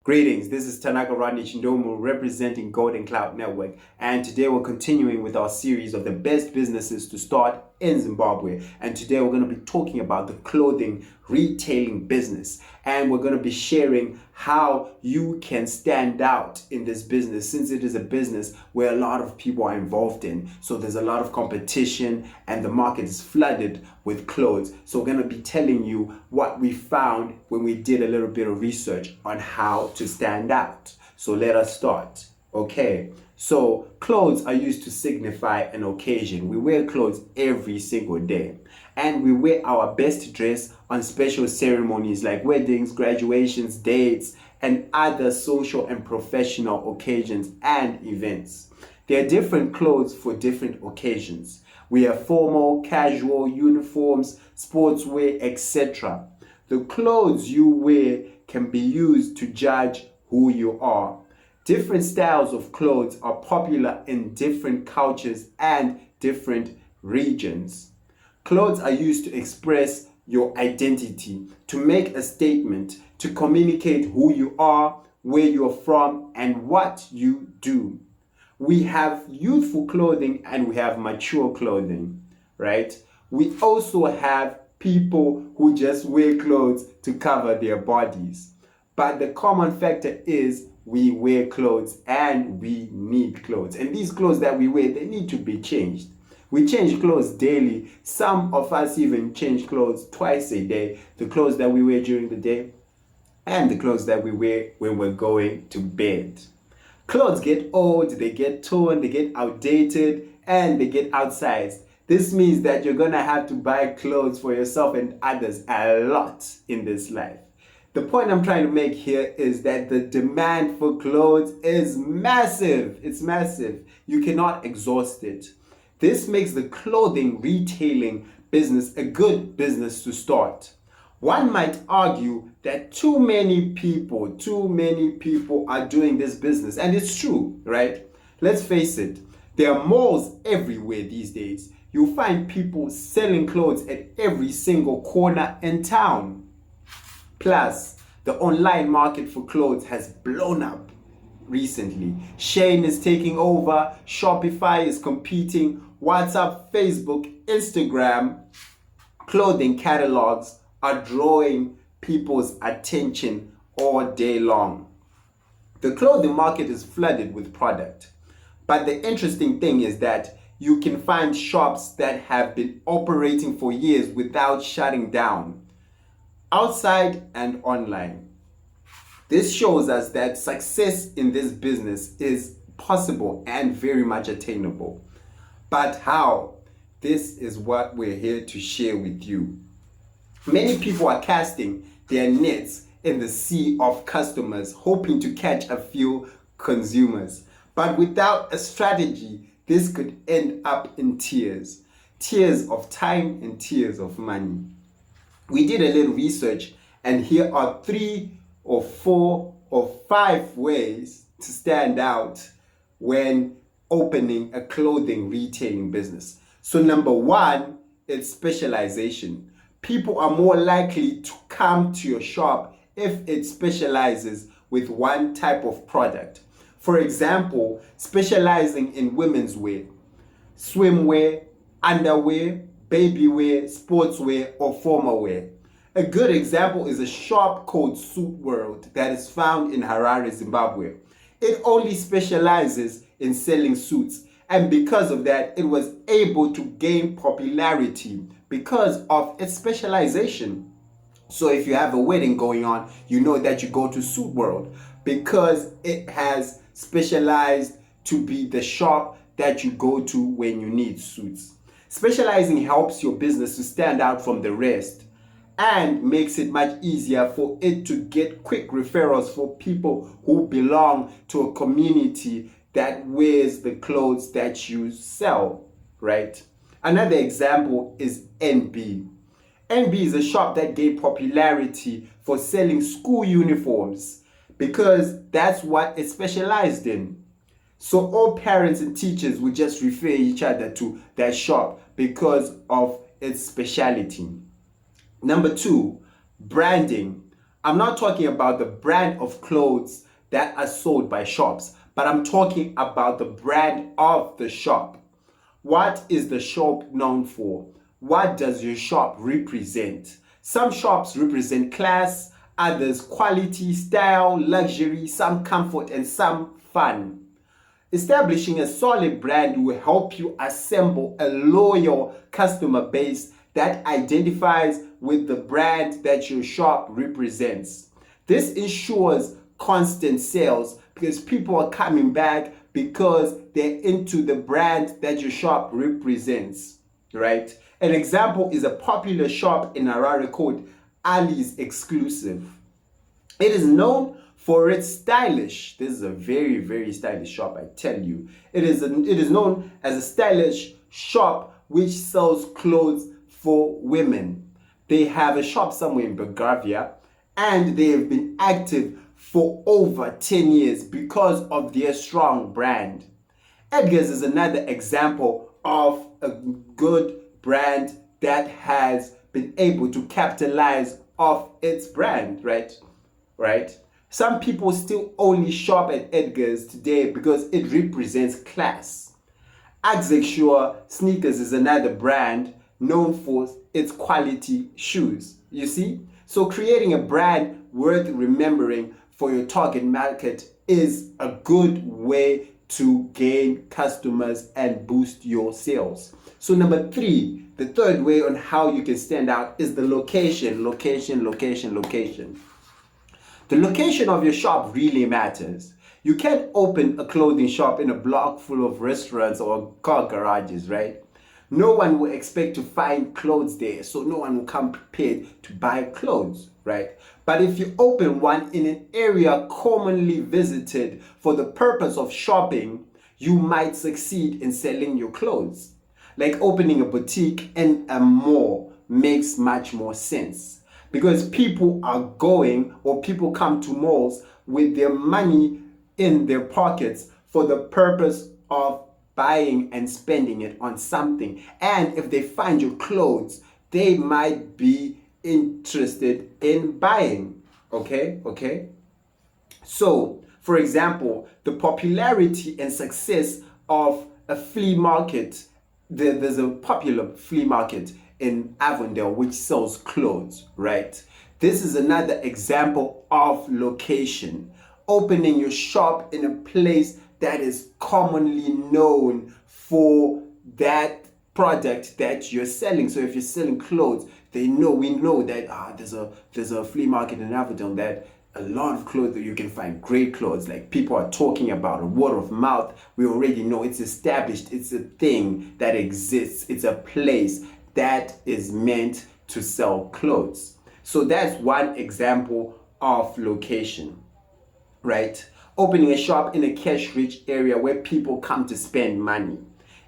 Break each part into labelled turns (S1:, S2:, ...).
S1: Greetings, this is Tanaka Rodney Chindomu representing Golden Cloud Network, and today we're continuing with our series of the best businesses to start in Zimbabwe. And today we're going to be talking about the clothing retailing business, and we're going to be sharing how you can stand out in this business, since it is a business where a lot of people are involved in. So there's a lot of competition and the market is flooded with clothes. So we're going to be telling you what we found when we did a little bit of research on how to stand out. So let us start. Okay, so clothes are used to signify an occasion. We wear clothes every single day, and we wear our best dress on special ceremonies like weddings, graduations, dates, and other social and professional occasions and events. There are different clothes for different occasions. We have formal, casual, uniforms, sportswear, etc. The clothes you wear can be used to judge who you are. Different styles of clothes are popular in different cultures and different regions. Clothes are used to express your identity, to make a statement, to communicate who you are, where you're from, and what you do. We have youthful clothing and we have mature clothing, right? We also have people who just wear clothes to cover their bodies. But the common factor is we wear clothes and we need clothes. And these clothes that we wear, they need to be changed. We change clothes daily. Some of us even change clothes twice a day. The clothes that we wear during the day and the clothes that we wear when we're going to bed. Clothes get old, they get torn, they get outdated, and they get outsized. This means that you're gonna have to buy clothes for yourself and others a lot in this life. The point I'm trying to make here is that the demand for clothes is massive. It's massive. You cannot exhaust it. This makes the clothing retailing business a good business to start. One might argue that too many people are doing this business, and it's true, right? Let's face it, there are malls everywhere these days. You'll find people selling clothes at every single corner in town. Plus, the online market for clothes has blown up recently. Shein is taking over, Shopify is competing, WhatsApp, Facebook, Instagram, clothing catalogs are drawing people's attention all day long. The clothing market is flooded with product. But the interesting thing is that you can find shops that have been operating for years without shutting down, outside and online. This shows us that success in this business is possible and very much attainable. But how? This is what we're here to share with you. Many people are casting their nets in the sea of customers, hoping to catch a few consumers. But without a strategy, this could end up in tears. Tears of time and tears of money. We did a little research, and here are 3 or 4 or 5 ways to stand out when opening a clothing retailing business. So number 1 is specialization. People are more likely to come to your shop if it specializes with one type of product. For example, specializing in women's wear, swimwear, underwear, baby wear, sportswear, or formal wear. A good example is a shop called Suit World that is found in Harare, Zimbabwe. It only specializes in selling suits, and because of that, it was able to gain popularity because of its specialization. So if you have a wedding going on, you know that you go to Suit World because it has specialized to be the shop that you go to when you need suits. Specializing helps your business to stand out from the rest and makes it much easier for it to get quick referrals for people who belong to a community that wears the clothes that you sell, right? Another example is NB. NB is a shop that gained popularity for selling school uniforms because that's what it specialized in. So all parents and teachers would just refer each other to that shop because of its speciality. Number 2, branding. I'm not talking about the brand of clothes that are sold by shops, but I'm talking about the brand of the shop. What is the shop known for? What does your shop represent? Some shops represent class, others quality, style, luxury, some comfort, and some fun. Establishing a solid brand will help you assemble a loyal customer base that identifies with the brand that your shop represents. This ensures constant sales because people are coming back because they're into the brand that your shop represents, right? An example is a popular shop in Harare called Ali's Exclusive. It is known for its stylish. This is a very, very stylish shop, I tell you. It is known as a stylish shop which sells clothes for women. They have a shop somewhere in Bulgaria and they have been active for over 10 years because of their strong brand. Edgar's is another example of a good brand that has been able to capitalize off its brand, right? Some people still only shop at Edgar's today because it represents class. Axexure Sneakers is another brand known for its quality shoes. You see? So creating a brand worth remembering for your target market is a good way to gain customers and boost your sales. So number 3, the third way on how you can stand out is the location. The location of your shop really matters. You can't open a clothing shop in a block full of restaurants or car garages, right? No one will expect to find clothes there, so no one will come prepared to buy clothes, right? But if you open one in an area commonly visited for the purpose of shopping, you might succeed in selling your clothes. Like opening a boutique in a mall makes much more sense because people are going, or people come to malls with their money in their pockets for the purpose of buying and spending it on something. And if they find your clothes, they might be interested in buying. Okay? So, for example, the popularity and success of a flea market, there's a popular flea market in Avondale which sells clothes, right? This is another example of location. Opening your shop in a place that is commonly known for that product that you're selling. So if you're selling clothes, we know that there's a flea market in Avondale that a lot of clothes that you can find great clothes, like people are talking about it, word of mouth. We already know it's established, it's a thing that exists, it's a place that is meant to sell clothes. So that's one example of location, right? Opening a shop in a cash-rich area where people come to spend money.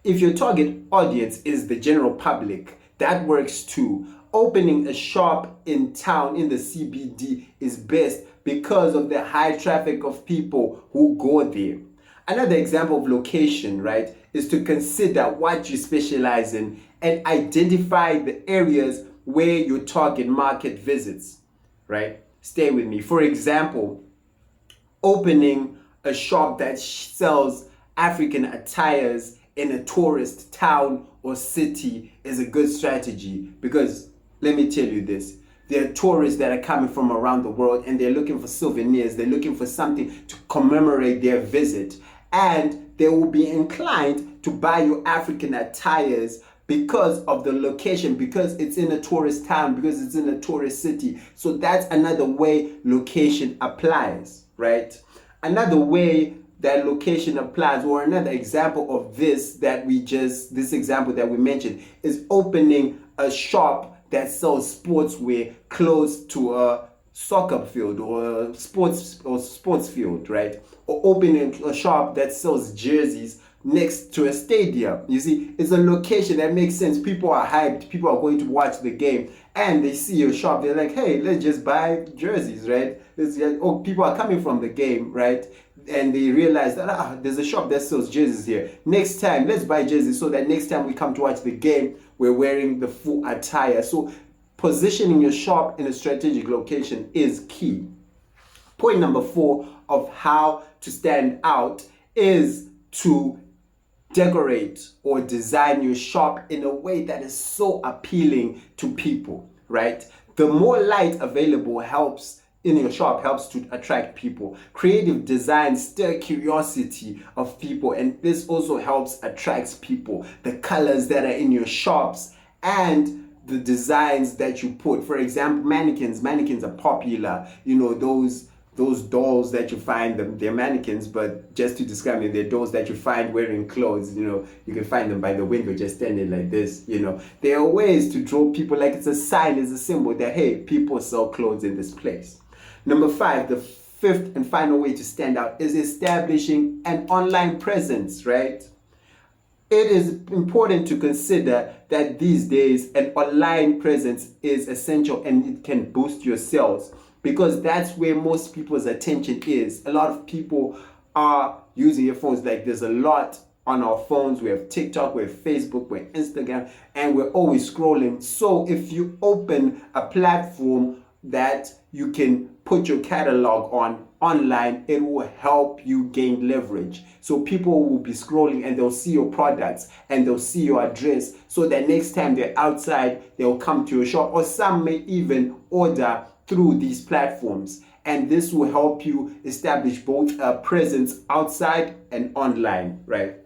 S1: If your target audience is the general public, that works too. Opening a shop in town in the CBD is best because of the high traffic of people who go there. Another example of location, right, is to consider what you specialize in and identify the areas where your target market visits, right? Stay with me. For example, opening a shop that sells African attires in a tourist town or city is a good strategy because let me tell you this. There are tourists that are coming from around the world and they're looking for souvenirs. They're looking for something to commemorate their visit. And they will be inclined to buy your African attires because of the location, because it's in a tourist town, because it's in a tourist city. So that's another way location applies, right? Another way that location applies, or another example of this example that we mentioned, is opening a shop that sells sportswear close to a soccer field or a sports field, right? Or opening a shop that sells jerseys next to a stadium. You see, it's a location that makes sense. People are hyped, people are going to watch the game, and they see your shop, they're like, hey, let's just buy jerseys, right? People are coming from the game, right? And they realize that there's a shop that sells jerseys here. Next time, let's buy jerseys so that next time we come to watch the game, we're wearing the full attire. So Positioning your shop in a strategic location is key. Point number 4 of how to stand out is to decorate or design your shop in a way that is so appealing to people, right? The more light available in your shop helps to attract people. Creative designs stir curiosity of people, and this also helps attract people. The colors that are in your shops and the designs that you put. For example, mannequins are popular. You know, those dolls that you find them, they're mannequins, but just to describe them, they're dolls that you find wearing clothes. You know, you can find them by the window just standing like this. You know, there are ways to draw people, like it's a sign, it's a symbol that, hey, people sell clothes in this place. Number 5, the fifth and final way to stand out is establishing an online presence, right? It is important to consider that these days an online presence is essential, and it can boost your sales, because that's where most people's attention is. A lot of people are using your phones. Like, there's a lot on our phones. We have TikTok, we have Facebook, we have Instagram, and we're always scrolling. So if you open a platform that you can put your catalog on online, it will help you gain leverage. So people will be scrolling and they'll see your products and they'll see your address, so that next time they're outside, they'll come to your shop, or some may even order through these platforms. And this will help you establish both a presence outside and online, right?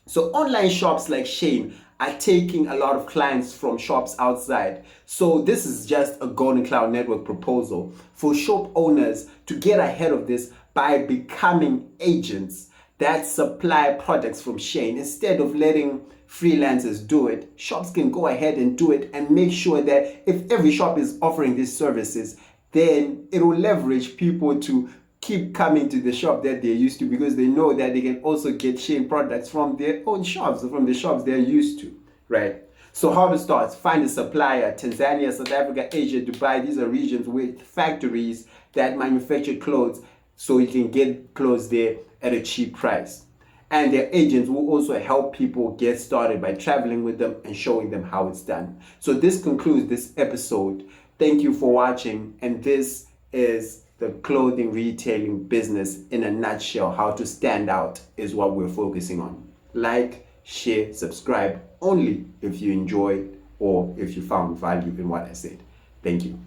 S1: So online shops like Shein are taking a lot of clients from shops outside. So this is just a Golden Cloud Network proposal for shop owners to get ahead of this by becoming agents that supply products from Shein. Instead of letting freelancers do it, shops can go ahead and do it, and make sure that if every shop is offering these services, then it will leverage people to keep coming to the shop that they're used to, because they know that they can also get Shein products from their own shops, from the shops they're used to, right? So how to start? Find a supplier. Tanzania, South Africa, Asia, Dubai, these are regions with factories that manufacture clothes, so you can get clothes there at a cheap price. And their agents will also help people get started by traveling with them and showing them how it's done. So this concludes this episode. Thank you for watching, and this is the clothing retailing business in a nutshell. How to stand out is what we're focusing on. Like, share, subscribe only if you enjoyed or if you found value in what I said. Thank you.